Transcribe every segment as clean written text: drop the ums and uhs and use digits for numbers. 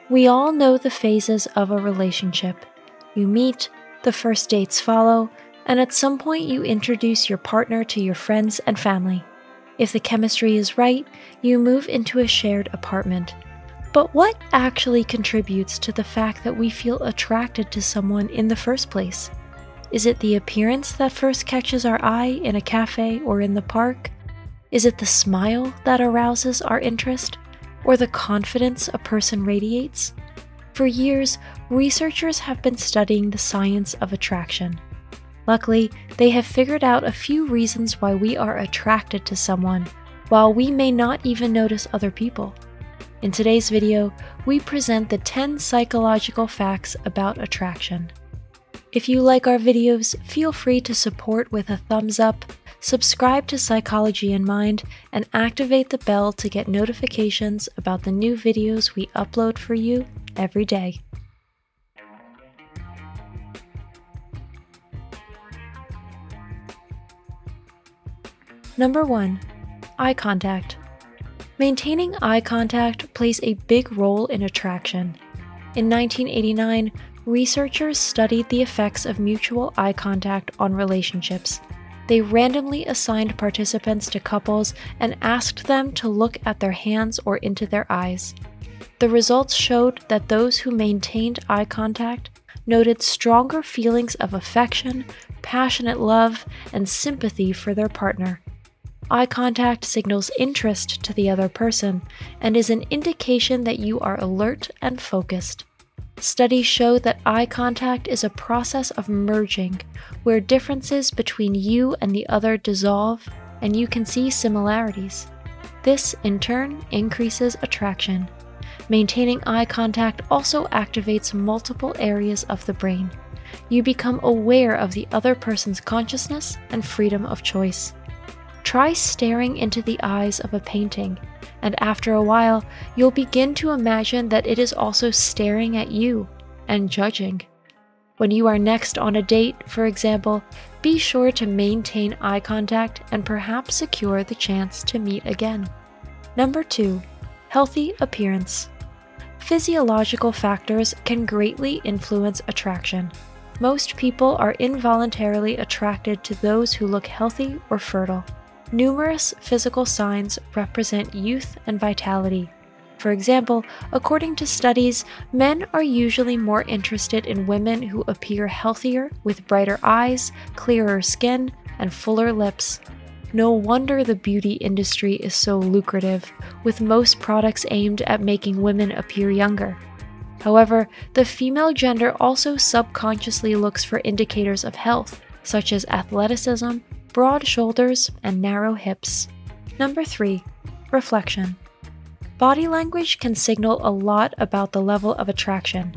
We all know the phases of a relationship. You meet, the first dates follow, and at some point you introduce your partner to your friends and family. If the chemistry is right, you move into a shared apartment. But what actually contributes to the fact that we feel attracted to someone in the first place? Is it the appearance that first catches our eye in a cafe or in the park? Is it the smile that arouses our interest? Or the confidence a person radiates? For years, researchers have been studying the science of attraction. Luckily, they have figured out a few reasons why we are attracted to someone, while we may not even notice other people. In today's video, we present the 10 psychological facts about attraction. If you like our videos, feel free to support with a thumbs up, subscribe to Psychology in Mind, and activate the bell to get notifications about the new videos we upload for you every day. Number 1. Eye contact. Maintaining eye contact plays a big role in attraction. In 1989, researchers studied the effects of mutual eye contact on relationships. They randomly assigned participants to couples and asked them to look at their hands or into their eyes. The results showed that those who maintained eye contact noted stronger feelings of affection, passionate love, and sympathy for their partner. Eye contact signals interest to the other person and is an indication that you are alert and focused. Studies show that eye contact is a process of merging, where differences between you and the other dissolve and you can see similarities. This, in turn, increases attraction. Maintaining eye contact also activates multiple areas of the brain. You become aware of the other person's consciousness and freedom of choice. Try staring into the eyes of a painting, and after a while, you'll begin to imagine that it is also staring at you and judging. When you are next on a date, for example, be sure to maintain eye contact and perhaps secure the chance to meet again. Number 2. Healthy appearance. Physiological factors can greatly influence attraction. Most people are involuntarily attracted to those who look healthy or fertile. Numerous physical signs represent youth and vitality. For example, according to studies, men are usually more interested in women who appear healthier with brighter eyes, clearer skin, and fuller lips. No wonder the beauty industry is so lucrative, with most products aimed at making women appear younger. However, the female gender also subconsciously looks for indicators of health, such as athleticism, broad shoulders, and narrow hips. Number 3. Reflection. Body language can signal a lot about the level of attraction.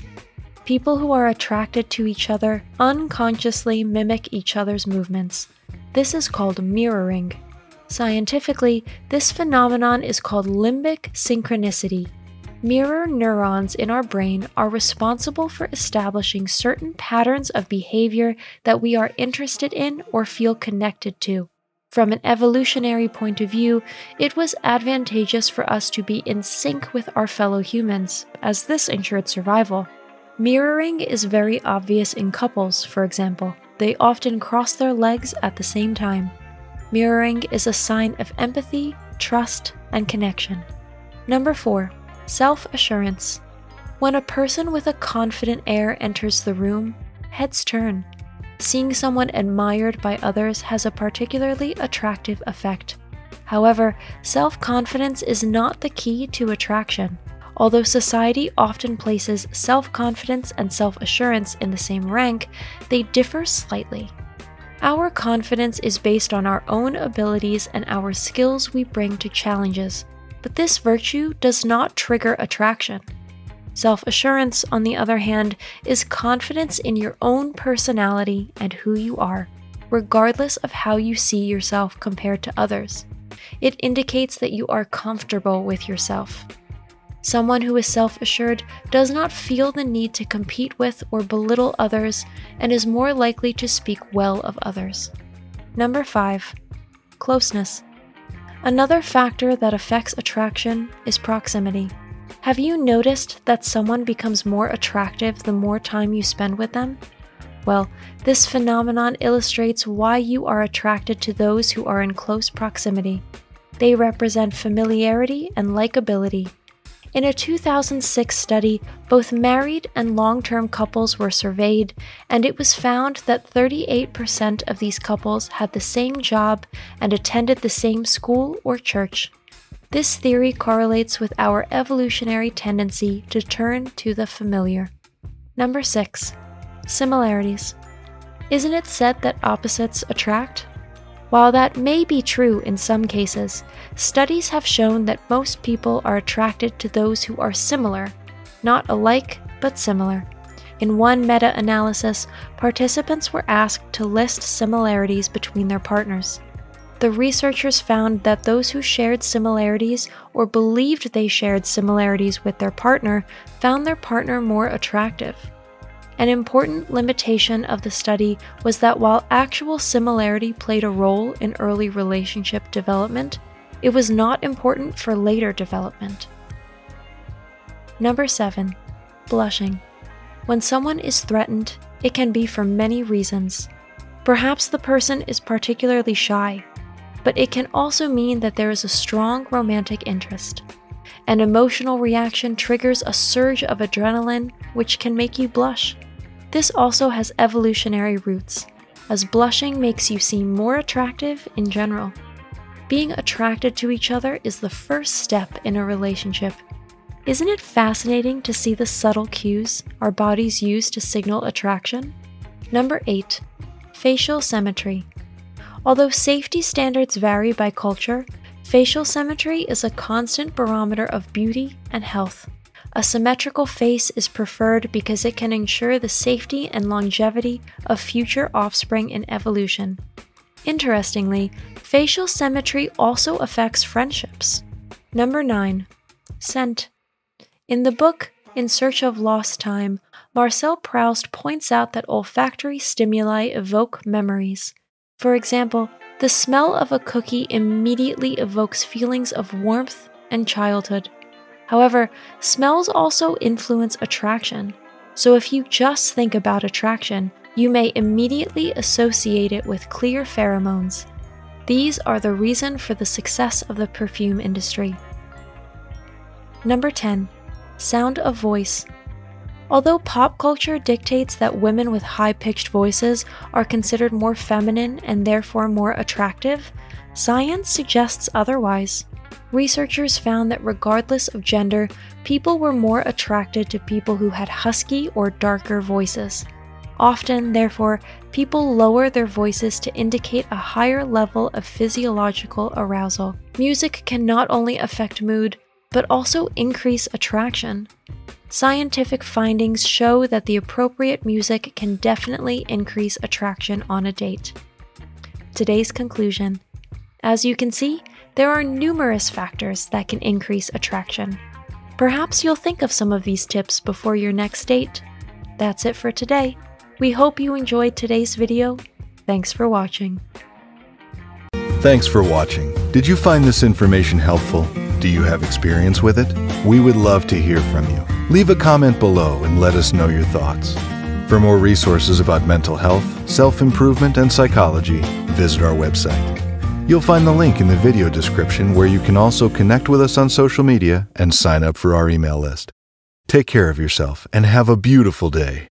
People who are attracted to each other unconsciously mimic each other's movements. This is called mirroring. Scientifically, this phenomenon is called limbic synchronicity. Mirror neurons in our brain are responsible for establishing certain patterns of behavior that we are interested in or feel connected to. From an evolutionary point of view, it was advantageous for us to be in sync with our fellow humans, as this ensured survival. Mirroring is very obvious in couples, for example. They often cross their legs at the same time. Mirroring is a sign of empathy, trust, and connection. Number 4. Self-assurance. When a person with a confident air enters the room, heads turn. Seeing someone admired by others has a particularly attractive effect. However, self-confidence is not the key to attraction. Although society often places self-confidence and self-assurance in the same rank, they differ slightly. Our confidence is based on our own abilities and our skills we bring to challenges, but this virtue does not trigger attraction. Self-assurance, on the other hand, is confidence in your own personality and who you are, regardless of how you see yourself compared to others. It indicates that you are comfortable with yourself. Someone who is self-assured does not feel the need to compete with or belittle others and is more likely to speak well of others. Number 5. Closeness. Another factor that affects attraction is proximity. Have you noticed that someone becomes more attractive the more time you spend with them? Well, this phenomenon illustrates why you are attracted to those who are in close proximity. They represent familiarity and likability. In a 2006 study, both married and long-term couples were surveyed, and it was found that 38% of these couples had the same job and attended the same school or church. This theory correlates with our evolutionary tendency to turn to the familiar. Number 6. Similarities. Isn't it said that opposites attract? While that may be true in some cases, studies have shown that most people are attracted to those who are similar, not alike, but similar. In one meta-analysis, participants were asked to list similarities between their partners. The researchers found that those who shared similarities or believed they shared similarities with their partner found their partner more attractive. An important limitation of the study was that while actual similarity played a role in early relationship development, it was not important for later development. Number 7. Blushing. When someone is threatened, it can be for many reasons. Perhaps the person is particularly shy, but it can also mean that there is a strong romantic interest. An emotional reaction triggers a surge of adrenaline, which can make you blush. This also has evolutionary roots, as blushing makes you seem more attractive in general. Being attracted to each other is the first step in a relationship. Isn't it fascinating to see the subtle cues our bodies use to signal attraction? Number 8. Facial symmetry. Although safety standards vary by culture, facial symmetry is a constant barometer of beauty and health. A symmetrical face is preferred because it can ensure the safety and longevity of future offspring in evolution. Interestingly, facial symmetry also affects friendships. Number 9. Scent. In the book In Search of Lost Time, Marcel Proust points out that olfactory stimuli evoke memories. For example, the smell of a cookie immediately evokes feelings of warmth and childhood. However, smells also influence attraction, so if you just think about attraction, you may immediately associate it with clear pheromones. These are the reason for the success of the perfume industry. Number 10. Sound of voice. Although pop culture dictates that women with high-pitched voices are considered more feminine and therefore more attractive, science suggests otherwise. Researchers found that regardless of gender, people were more attracted to people who had husky or darker voices. Often, therefore, people lower their voices to indicate a higher level of physiological arousal. Music can not only affect mood, but also increase attraction. Scientific findings show that the appropriate music can definitely increase attraction on a date. Today's conclusion. As you can see, there are numerous factors that can increase attraction. Perhaps you'll think of some of these tips before your next date. That's it for today. We hope you enjoyed today's video. Thanks for watching. Thanks for watching. Did you find this information helpful? Do you have experience with it? We would love to hear from you. Leave a comment below and let us know your thoughts. For more resources about mental health, self-improvement, and psychology, visit our website. You'll find the link in the video description where you can also connect with us on social media and sign up for our email list. Take care of yourself and have a beautiful day.